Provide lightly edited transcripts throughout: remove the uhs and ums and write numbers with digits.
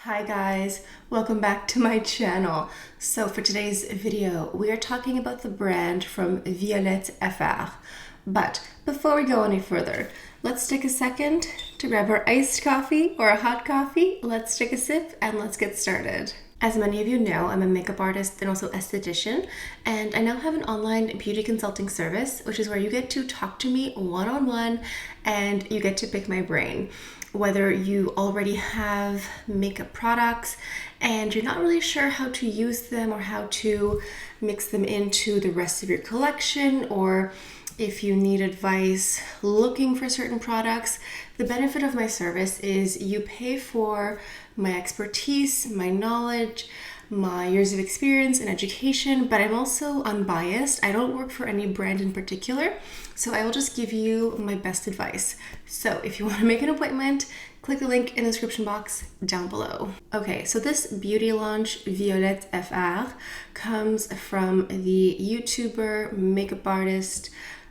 Hi guys, welcome back to my channel. So for today's video, we are talking about the brand from VIOLETTE FR. But before we go any further, let's take a second to grab our iced coffee or a hot coffee. Let's take a sip and let's get started. As many of you know, I'm a makeup artist and also esthetician, and I now have an online beauty consulting service, which is where you get to talk to me one-on-one and you get to pick my brain. Whether you already have makeup products and you're not really sure how to use them or how to mix them into the rest of your collection, or if you need advice looking for certain products, the benefit of my service is you pay for my expertise, my knowledge, my years of experience and education, but I'm also unbiased. I don't work for any brand in particular, so I will just give you my best advice. So if you want to make an appointment, click the link in the description box down below. Okay, so this beauty launch, VIOLETTE FR, comes from the YouTuber, makeup artist,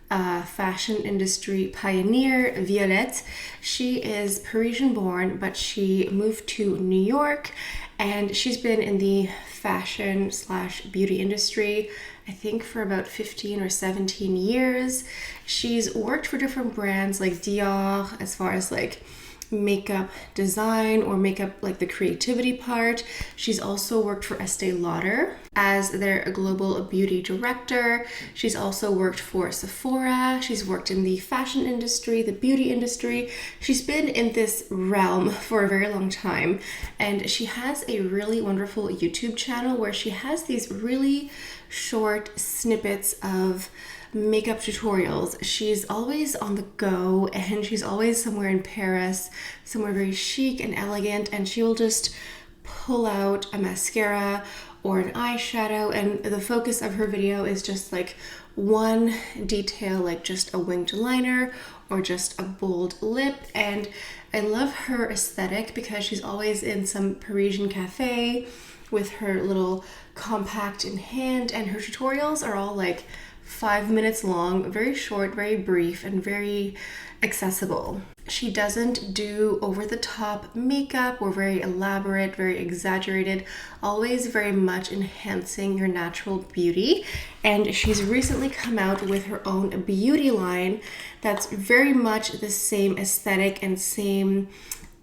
fashion industry pioneer, Violette. She is Parisian born, but she moved to New York, and she's been in the fashion slash beauty industry, I think, for about 15 or 17 years. She's worked for different brands like Dior, as far as like makeup design or makeup, like the creativity part. She's also worked for Estée Lauder as their global beauty director. She's also worked for Sephora. She's worked in the fashion industry, the beauty industry. She's been in this realm for a very long time, and she has a really wonderful YouTube channel where she has these really short snippets of makeup tutorials. She's always on the go, and she's always somewhere in Paris, somewhere very chic and elegant, and she will just pull out a mascara or an eyeshadow, and the focus of her video is just like one detail, like just a winged liner or just a bold lip. And I love her aesthetic because she's always in some Parisian cafe with her little compact in hand, and her tutorials are all like 5 minutes long, very short, very brief, and very accessible. She doesn't do over-the-top makeup or very elaborate, very exaggerated, always very much enhancing your natural beauty. And she's recently come out with her own beauty line that's very much the same aesthetic and same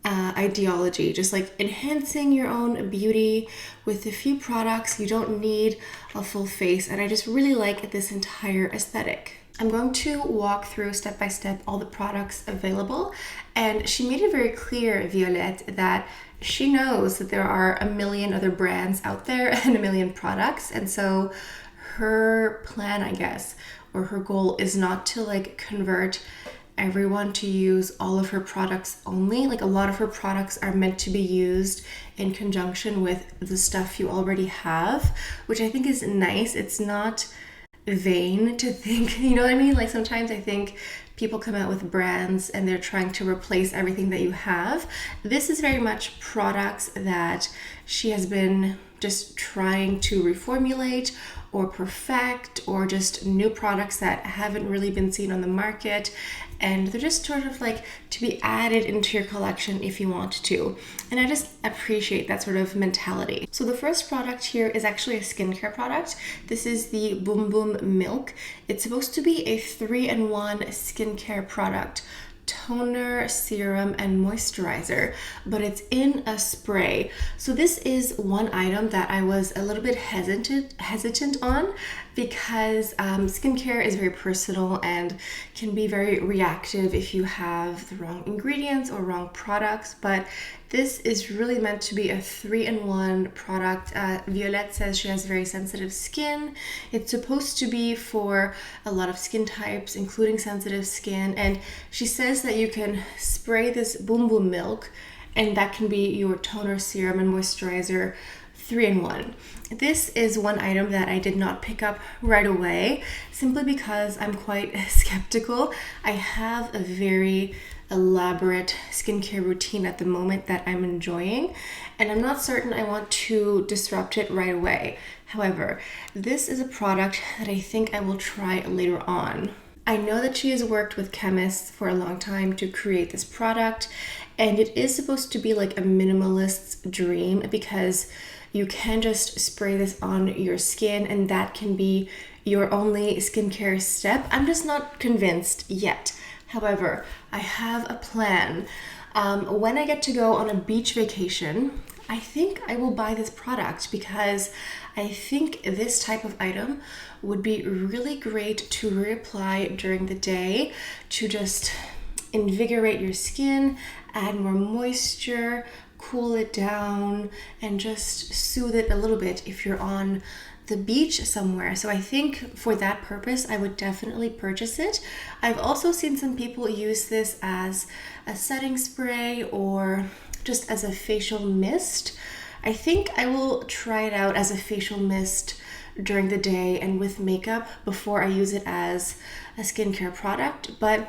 ideology, just like enhancing your own beauty with a few products. You don't need a full face, and I just really like this entire aesthetic. I'm going to walk through step by step all the products available, and she made it very clear, Violette, that she knows that there are a million other brands out there and a million products, and so her plan, I guess, or her goal is not to like convert everyone to use all of her products only. Like, a lot of her products are meant to be used in conjunction with the stuff you already have, which I think is nice. It's not vain to think, you know what I mean? Like, sometimes I think people come out with brands and they're trying to replace everything that you have. This is very much products that she has been just trying to reformulate or perfect, or just new products that haven't really been seen on the market, and they're just sort of like to be added into your collection if you want to. And I just appreciate that sort of mentality. So the first product here is actually a skincare product. This is the Baume Milk. It's supposed to be a 3-in-1 skincare product: toner, serum, and moisturizer, but it's in a spray. So this is one item that I was a little bit hesitant on, because skincare is very personal and can be very reactive if you have the wrong ingredients or wrong products, but this is really meant to be a 3-in-1 product. Violette says she has very sensitive skin. It's supposed to be for a lot of skin types, including sensitive skin, and she says that you can spray this Baume Milk, and that can be your toner, serum, and moisturizer 3-in-1. This is one item that I did not pick up right away, simply because I'm quite skeptical. I have a very elaborate skincare routine at the moment that I'm enjoying, and I'm not certain I want to disrupt it right away. However, this is a product that I think I will try later on. I know that she has worked with chemists for a long time to create this product, and it is supposed to be like a minimalist's dream because you can just spray this on your skin and that can be your only skincare step. I'm just not convinced yet. However, I have a plan. When I get to go on a beach vacation, I think I will buy this product because I think this type of item would be really great to reapply during the day to just invigorate your skin, add more moisture, cool it down, and just soothe it a little bit if you're on the beach somewhere. So I think for that purpose, I would definitely purchase it. I've also seen some people use this as a setting spray or just as a facial mist. I think I will try it out as a facial mist during the day and with makeup before I use it as a skincare product. But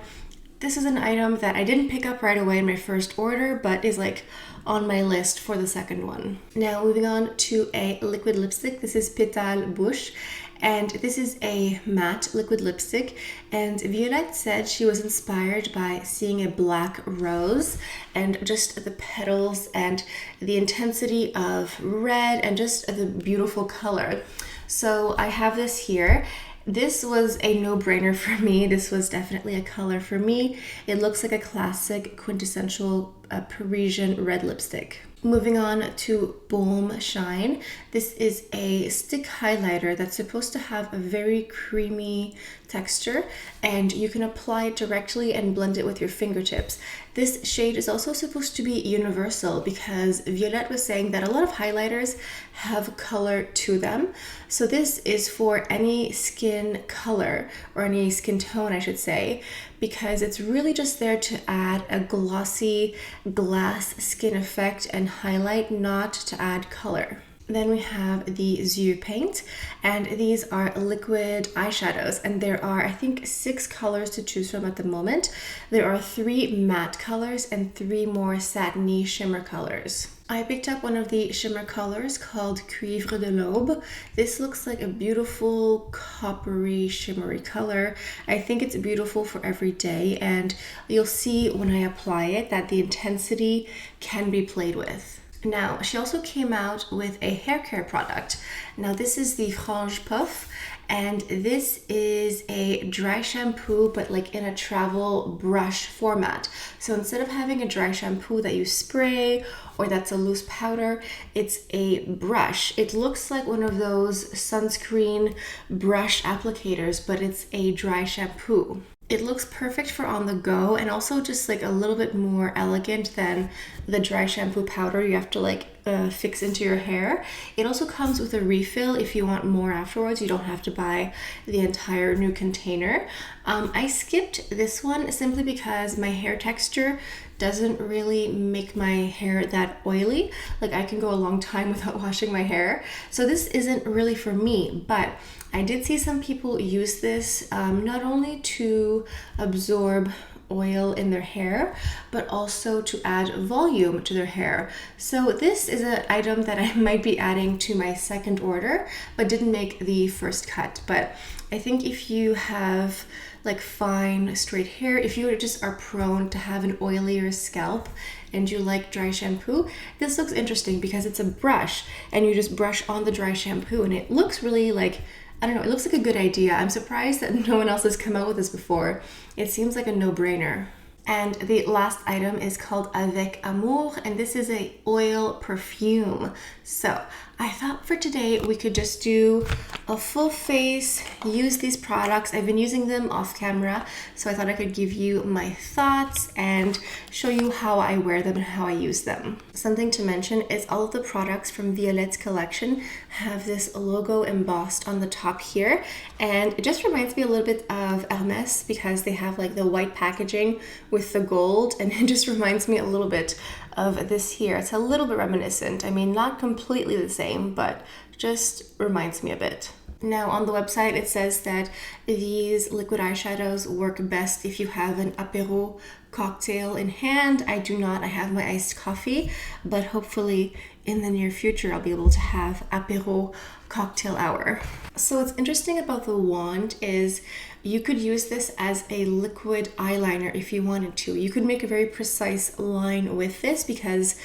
this is an item that I didn't pick up right away in my first order, but is like on my list for the second one. Now moving on to a liquid lipstick. This is Petal Bouche, and this is a matte liquid lipstick. And Violette said she was inspired by seeing a black rose and just the petals and the intensity of red and just the beautiful color. So I have this here. This was a no-brainer for me. This was definitely a color for me. It looks like a classic quintessential Parisian red lipstick. Moving on to Baume Shine. This is a stick highlighter that's supposed to have a very creamy texture, and you can apply it directly and blend it with your fingertips. This shade is also supposed to be universal because Violette was saying that a lot of highlighters have color to them. So this is for any skin color, or any skin tone I should say, because it's really just there to add a glossy glass skin effect and highlight, not to add color. Then we have the Yeux paint, and these are liquid eyeshadows, and there are, I think, 6 colors to choose from at the moment. There are 3 matte colors and 3 more satiny shimmer colors. I picked up one of the shimmer colors called Cuivre de l'Aube. This looks like a beautiful coppery shimmery color. I think it's beautiful for every day, and you'll see when I apply it that the intensity can be played with. Now, she also came out with a hair care product. Now, this is the Frange Puff, and this is a dry shampoo, but like in a travel brush format. So instead of having a dry shampoo that you spray or that's a loose powder, it's a brush. It looks like one of those sunscreen brush applicators, but it's a dry shampoo. It looks perfect for on the go, and also just like a little bit more elegant than the dry shampoo powder you have to like fix into your hair. It also comes with a refill if you want more afterwards. You don't have to buy the entire new container. I skipped this one simply because my hair texture doesn't really make my hair that oily. Like, I can go a long time without washing my hair. So this isn't really for me, but I did see some people use this not only to absorb oil in their hair, but also to add volume to their hair. So this is an item that I might be adding to my second order, but didn't make the first cut. But I think if you have like fine straight hair, if you just are prone to have an oilier scalp and you like dry shampoo, this looks interesting because it's a brush and you just brush on the dry shampoo, and it looks really like, I don't know, it looks like a good idea. I'm surprised that no one else has come out with this before. It seems like a no-brainer. And the last item is called Avec, Amour, and this is a oil perfume. So I thought for today we could just do a full face, use these products. I've been using them off camera, so I thought I could give you my thoughts and show you how I wear them and how I use them. Something to mention is all of the products from Violette's collection have this logo embossed on the top here, and it just reminds me a little bit of Hermès because they have like the white packaging with the gold, and it just reminds me a little bit of this here. It's a little bit reminiscent. I mean, not completely the same, but just reminds me a bit. Now on the website it says that these liquid eyeshadows work best if you have an apéro cocktail in hand. I do not. I have my iced coffee, but hopefully in the near future I'll be able to have apéro cocktail hour. So what's interesting about the wand is you could use this as a liquid eyeliner if you wanted to. You could make a very precise line with this because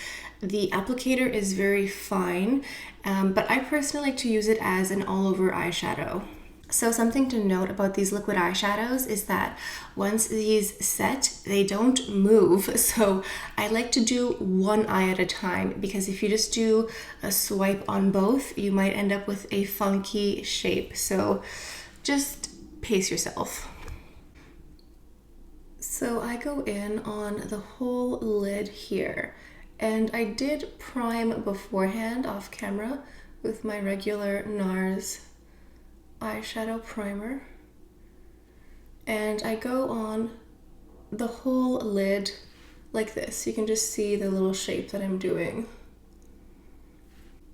the applicator is very fine, but I personally like to use it as an all-over eyeshadow. So something to note about these liquid eyeshadows is that once these set, they don't move. So I like to do one eye at a time because if you just do a swipe on both, you might end up with a funky shape. So just pace yourself. So I go in on the whole lid here, and I did prime beforehand off camera with my regular NARS eyeshadow primer, and I go on the whole lid like this. You can just see the little shape that I'm doing.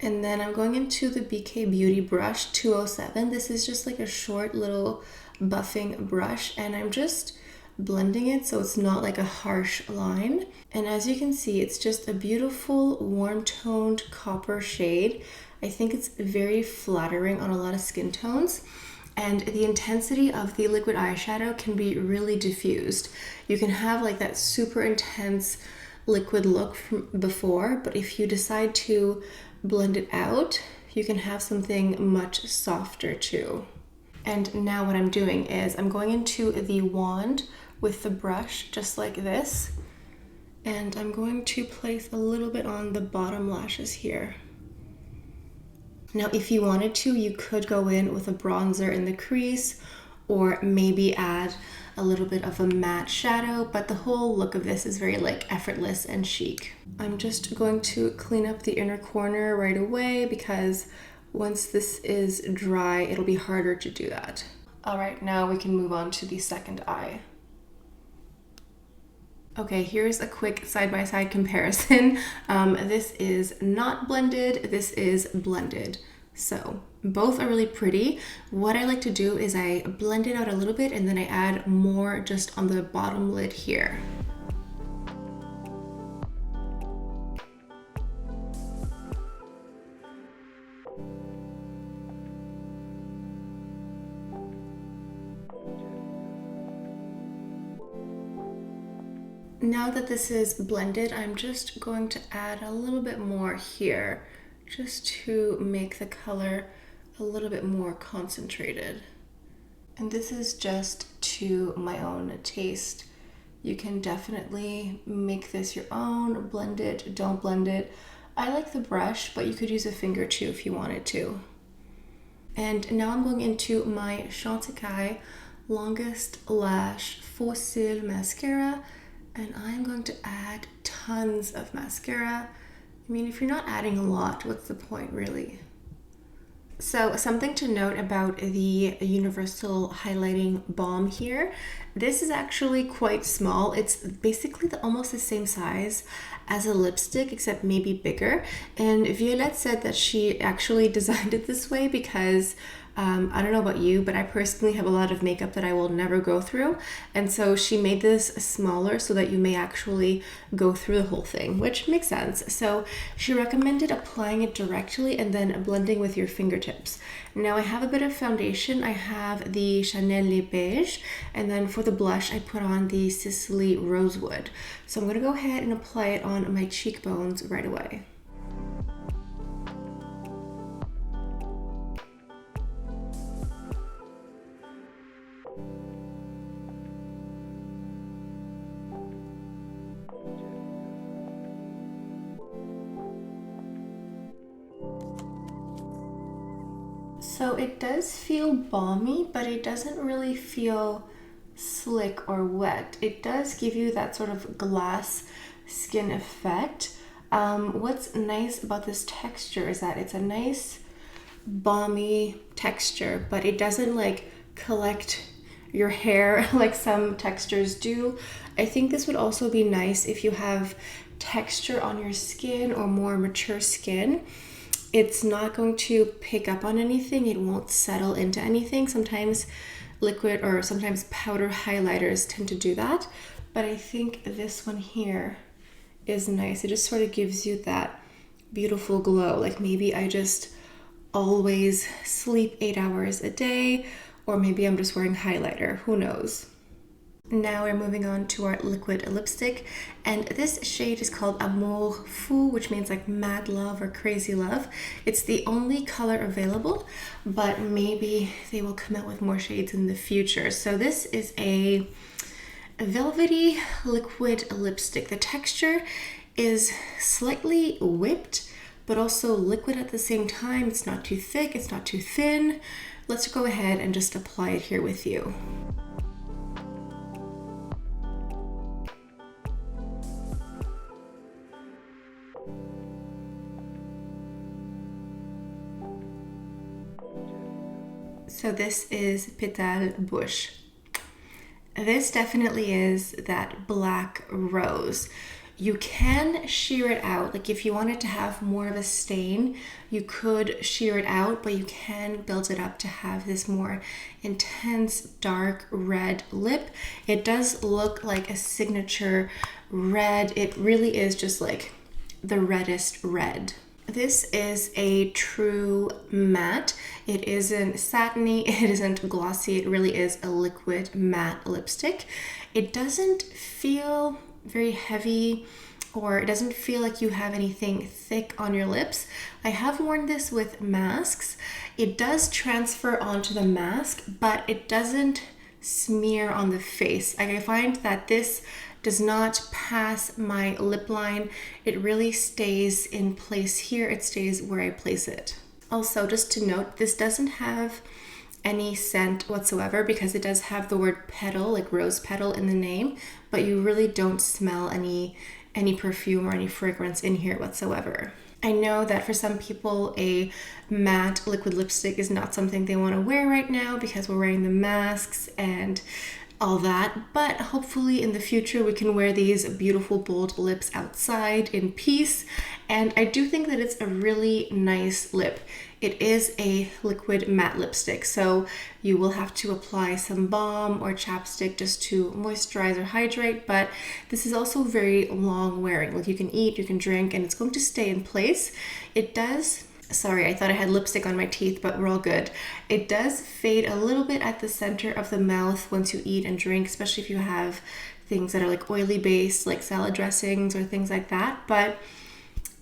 And then I'm going into the BK Beauty brush 207. This is just like a short little buffing brush, and I'm just blending it so it's not like a harsh line. And as you can see, it's just a beautiful warm toned copper shade. I think it's very flattering on a lot of skin tones, and the intensity of the liquid eyeshadow can be really diffused. You can have like that super intense liquid look from before, but if you decide to blend it out, you can have something much softer too. And now what I'm doing is I'm going into the wand with the brush just like this, and I'm going to place a little bit on the bottom lashes here. Now, if you wanted to, you could go in with a bronzer in the crease or maybe add a little bit of a matte shadow, but the whole look of this is very like effortless and chic. I'm just going to clean up the inner corner right away because once this is dry, it'll be harder to do that. All right, now we can move on to the second eye. Okay, here's a quick side-by-side comparison. This is not blended, this is blended. So both are really pretty. What I like to do is I blend it out a little bit and then I add more just on the bottom lid here. Now that this is blended, I'm just going to add a little bit more here just to make the color a little bit more concentrated. And this is just to my own taste. You can definitely make this your own, blend it, don't blend it. I like the brush, but you could use a finger too if you wanted to. And now I'm going into my Chantecaille Longest Lash Faux Cils mascara, and I'm going to add tons of mascara. I mean, if you're not adding a lot, what's the point really? So something to note about the Universal Highlighting Baume here, this is actually quite small. It's basically almost the same size as a lipstick, except maybe bigger. And Violette said that she actually designed it this way because I don't know about you, but I personally have a lot of makeup that I will never go through. And so she made this smaller so that you may actually go through the whole thing, which makes sense. So she recommended applying it directly and then blending with your fingertips. Now I have a bit of foundation. I have the Chanel Les Beiges, and then for the blush, I put on the Sisley Rosewood. So I'm gonna go ahead and apply it on my cheekbones right away. So it does feel balmy, but it doesn't really feel slick or wet. It does give you that sort of glass skin effect. What's nice about this texture is that it's a nice balmy texture, but it doesn't like collect your hair like some textures do. I think this would also be nice if you have texture on your skin or more mature skin. It's not going to pick up on anything. It won't settle into anything. Sometimes liquid or sometimes powder highlighters tend to do that, but I think this one here is nice. It just sort of gives you that beautiful glow. Like maybe I just always sleep 8 hours a day, or maybe I'm just wearing highlighter, who knows. Now we're moving on to our liquid lipstick, and this shade is called Amour Faux, which means like mad love or crazy love. It's the only color available, but maybe they will come out with more shades in the future. So this is a velvety liquid lipstick. The texture is slightly whipped, but also liquid at the same time. It's not too thick, it's not too thin. Let's go ahead and just apply it here with you. So this is Petal Bouche. This definitely is that black rose. You can sheer it out. Like if you wanted to have more of a stain, you could sheer it out, but you can build it up to have this more intense dark red lip. It does look like a signature red. It really is just like the reddest red. This is a true matte. It isn't satiny, it isn't glossy, it really is a liquid matte lipstick. It doesn't feel very heavy, or it doesn't feel like you have anything thick on your lips. I have worn this with masks. It does transfer onto the mask, but it doesn't smear on the face. I find that this does not pass my lip line. It really stays in place here. It stays where I place it. Also, just to note, this doesn't have any scent whatsoever because it does have the word petal, like rose petal in the name, but you really don't smell any perfume or any fragrance in here whatsoever. I know that for some people, a matte liquid lipstick is not something they want to wear right now because we're wearing the masks and all that, but hopefully in the future we can wear these beautiful bold lips outside in peace. And I do think that it's a really nice lip. It is a liquid matte lipstick, so you will have to apply some balm or chapstick just to moisturize or hydrate, but this is also very long wearing. Like you can eat, you can drink, and it's going to stay in place. It does, sorry, I thought I had lipstick on my teeth, but we're all good. It does fade a little bit at the center of the mouth once you eat and drink, especially if you have things that are like oily based, like salad dressings or things like that, but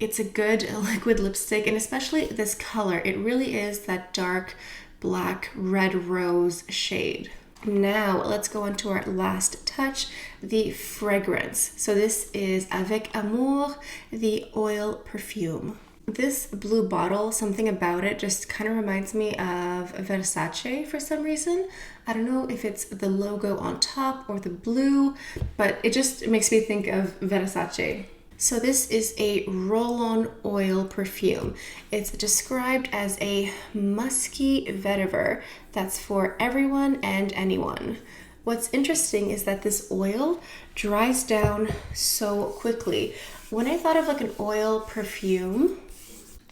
it's a good liquid lipstick, and especially this color. It really is that dark black red rose shade. Now let's go on to our last touch, the fragrance. So this is Avec Amour, the oil perfume. This blue bottle, something about it just kind of reminds me of Versace for some reason. I don't know if it's the logo on top or the blue, but it just makes me think of Versace. So this is a roll-on oil perfume. It's described as a musky vetiver that's for everyone and anyone. What's interesting is that this oil dries down so quickly. When I thought of like an oil perfume,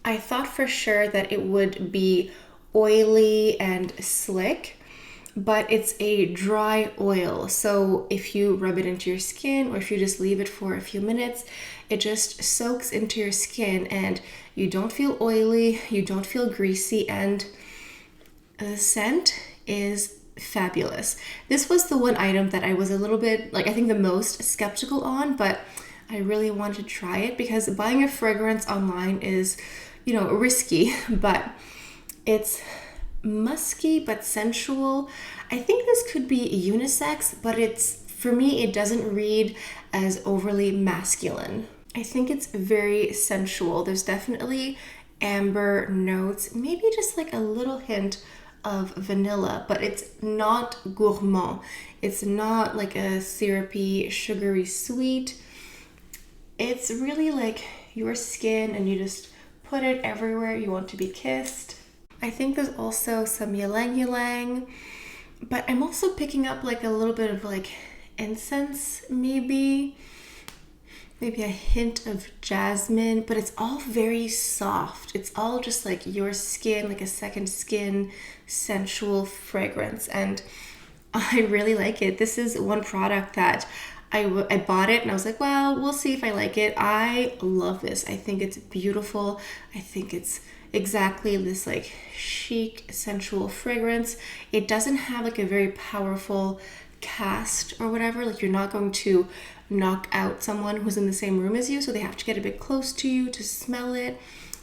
I thought for sure that it would be oily and slick, but it's a dry oil. So if you rub it into your skin or if you just leave it for a few minutes, it just soaks into your skin and you don't feel oily, you don't feel greasy, and the scent is fabulous. This was the one item that I was a little bit, like I think the most skeptical on, but I really wanted to try it because buying a fragrance online is, you know, risky, but it's musky but sensual. I think this could be unisex, but it's, for me, it doesn't read as overly masculine. I think it's very sensual. There's definitely amber notes, maybe just like a little hint of vanilla, but it's not gourmand. It's not like a syrupy, sugary sweet. It's really like your skin and you just put it everywhere you want to be kissed. I think there's also some ylang ylang, but I'm also picking up like a little bit of like incense, maybe a hint of jasmine, but it's all very soft. It's all just like your skin, like a second skin, sensual fragrance, and I really like it. This is one product that I bought it and I was like, well, we'll see if I like it. I love this. I think it's beautiful. I think it's exactly this like chic, sensual fragrance. It doesn't have like a very powerful cast or whatever. Like, you're not going to knock out someone who's in the same room as you, so they have to get a bit close to you to smell it.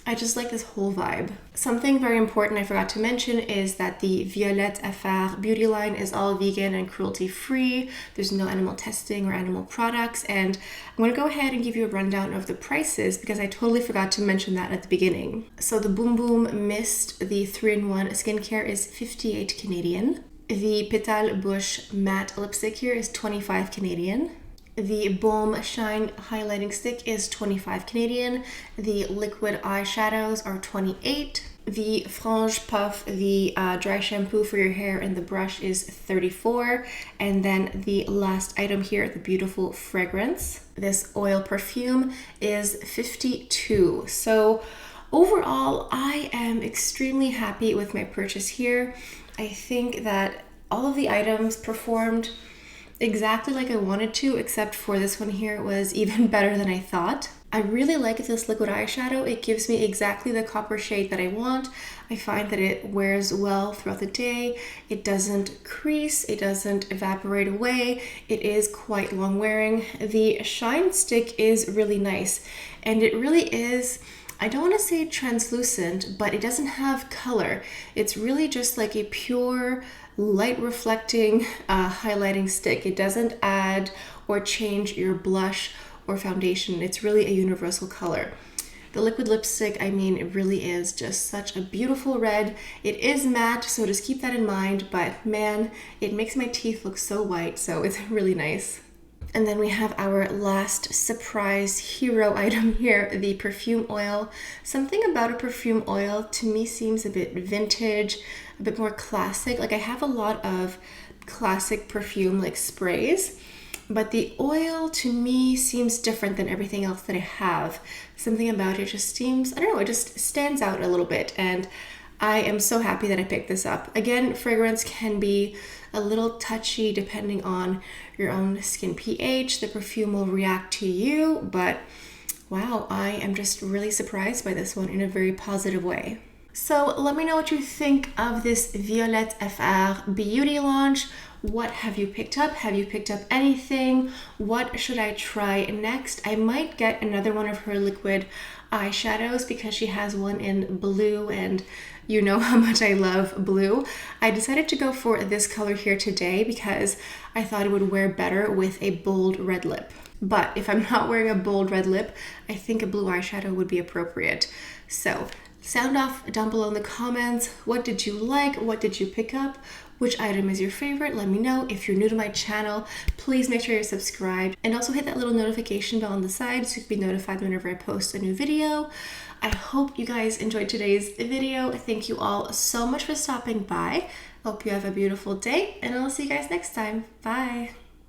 I just like this whole vibe. Something very important I forgot to mention is that the VIOLETTE FR beauty line is all vegan and cruelty free. There's no animal testing or animal products, and I'm going to go ahead and give you a rundown of the prices because I totally forgot to mention that at the beginning. So the Baume Mist, the 3-in-1 skincare, is 58 Canadian. The Petal Bouche matte lipstick here is 25 Canadian. The Baume Shine highlighting stick is 25 Canadian. The liquid eyeshadows are 28. The Frange Puff, the dry shampoo for your hair, and the brush is 34. And then the last item here, the beautiful fragrance, this oil perfume, is 52. So overall, I am extremely happy with my purchase here. I think that all of the items performed exactly like I wanted to, except for this one here was even better than I thought. I really like this liquid eyeshadow. It gives me exactly the copper shade that I want. I find that it wears well throughout the day. It doesn't crease, it doesn't evaporate away. It is quite long wearing. The shine stick is really nice, and it really is, I don't want to say translucent, but it doesn't have color. It's really just like a pure light reflecting highlighting stick. It doesn't add or change your blush or foundation. It's really a universal color. The liquid lipstick, I mean, it really is just such a beautiful red. It is matte, so just keep that in mind, but man, it makes my teeth look so white, so it's really nice. And then we have our last surprise hero item here, the perfume oil. Something about a perfume oil to me seems a bit vintage, a bit more classic. Like, I have a lot of classic perfume like sprays, but the oil to me seems different than everything else that I have. Something about it just seems, I don't know, it just stands out a little bit, and I am so happy that I picked this up. Again, fragrance can be a little touchy depending on your own skin pH. The perfume will react to you, but wow, I am just really surprised by this one in a very positive way. So let me know what you think of this VIOLETTE FR beauty launch. What have you picked up? Have you picked up anything? What should I try next? I might get another one of her liquid eyeshadows because she has one in blue, and you know how much I love blue. I decided to go for this color here today because I thought it would wear better with a bold red lip. But if I'm not wearing a bold red lip, I think a blue eyeshadow would be appropriate. So sound off down below in the comments. What did you like? What did you pick up? Which item is your favorite? Let me know. If you're new to my channel, please make sure you're subscribed, and also hit that little notification bell on the side so you can be notified whenever I post a new video. I hope you guys enjoyed today's video. Thank you all so much for stopping by. Hope you have a beautiful day, and I'll see you guys next time. Bye.